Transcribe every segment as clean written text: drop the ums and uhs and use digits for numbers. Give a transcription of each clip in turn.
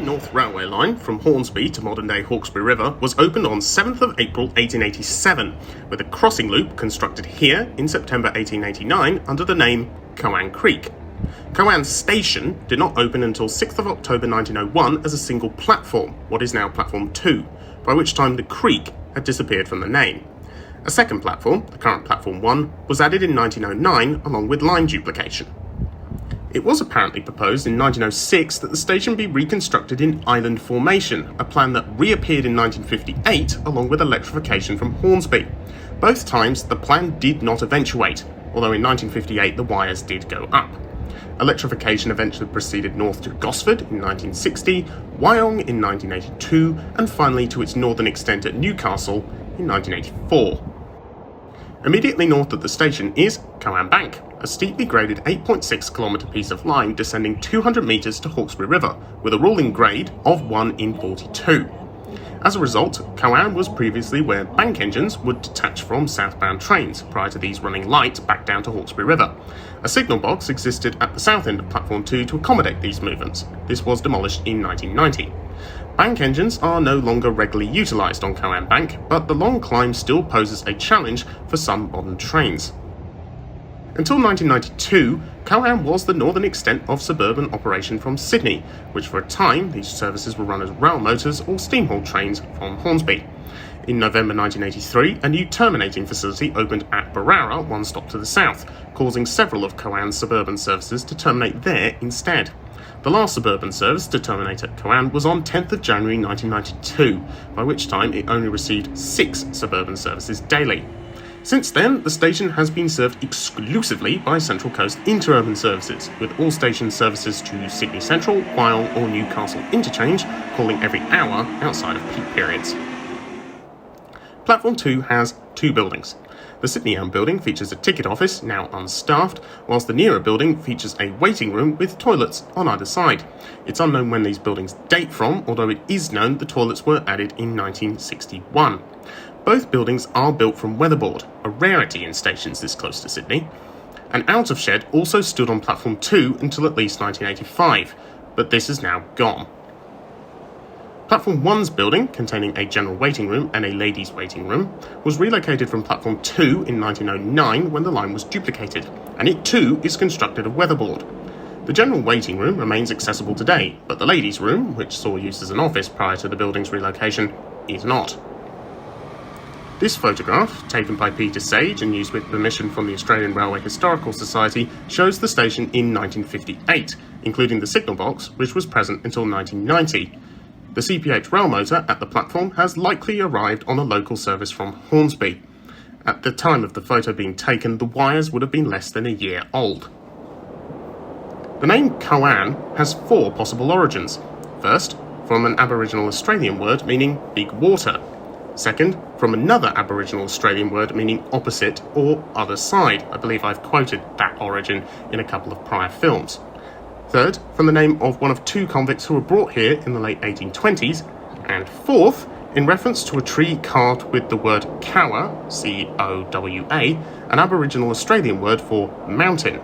North Railway line from Hornsby to modern-day Hawkesbury River was opened on 7th of April 1887, with a crossing loop constructed here in September 1889 under the name Cowan Creek. Cowan Station did not open until 6th of October 1901 as a single platform, what is now Platform 2, by which time the creek had disappeared from the name. A second platform, the current Platform 1, was added in 1909 along with line duplication. It was apparently proposed in 1906 that the station be reconstructed in island formation, a plan that reappeared in 1958 along with electrification from Hornsby. Both times the plan did not eventuate, although in 1958 the wires did go up. Electrification eventually proceeded north to Gosford in 1960, Mariyung in 1982, and finally to its northern extent at Newcastle in 1984. Immediately north of the station is Cowan Bank, a steeply graded 8.6km piece of line descending 200 metres to Hawkesbury River, with a ruling grade of 1 in 42. As a result, Cowan was previously where bank engines would detach from southbound trains, prior to these running light back down to Hawkesbury River. A signal box existed at the south end of Platform 2 to accommodate these movements. This was demolished in 1990. Bank engines are no longer regularly utilised on Cowan Bank, but the long climb still poses a challenge for some modern trains. Until 1992, Cowan was the northern extent of suburban operation from Sydney, which for a time these services were run as rail motors or steam-hauled trains from Hornsby. In November 1983, a new terminating facility opened at Barara, one stop to the south, causing several of Cowan's suburban services to terminate there instead. The last suburban service to terminate at Cowan was on 10th of January 1992, by which time it only received 6 suburban services daily. Since then, the station has been served exclusively by Central Coast interurban services, with all station services to Sydney Central, Wyong or Newcastle interchange calling every hour outside of peak periods. Platform 2 has 2 buildings. The Sydney-owned building features a ticket office, now unstaffed, whilst the nearer building features a waiting room with toilets on either side. It's unknown when these buildings date from, although it is known the toilets were added in 1961. Both buildings are built from weatherboard, a rarity in stations this close to Sydney. An out-of-shed also stood on Platform 2 until at least 1985, but this is now gone. Platform 1's building, containing a general waiting room and a ladies' waiting room, was relocated from Platform 2 in 1909 when the line was duplicated, and it too is constructed of weatherboard. The general waiting room remains accessible today, but the ladies' room, which saw use as an office prior to the building's relocation, is not. This photograph, taken by Peter Sage and used with permission from the Australian Railway Historical Society, shows the station in 1958, including the signal box, which was present until 1990. The CPH rail motor at the platform has likely arrived on a local service from Hornsby. At the time of the photo being taken, the wires would have been less than a year old. The name Cowan has 4 possible origins. First, from an Aboriginal Australian word meaning big water. Second, from another Aboriginal Australian word meaning opposite or other side. I believe I've quoted that origin in a couple of prior films. Third, from the name of one of 2 convicts who were brought here in the late 1820s. And fourth, in reference to a tree carved with the word Cowa, C-O-W-A, an Aboriginal Australian word for mountain.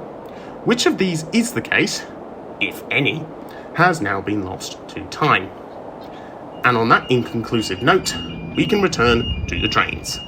Which of these is the case, if any, has now been lost to time. And on that inconclusive note, we can return to the trains.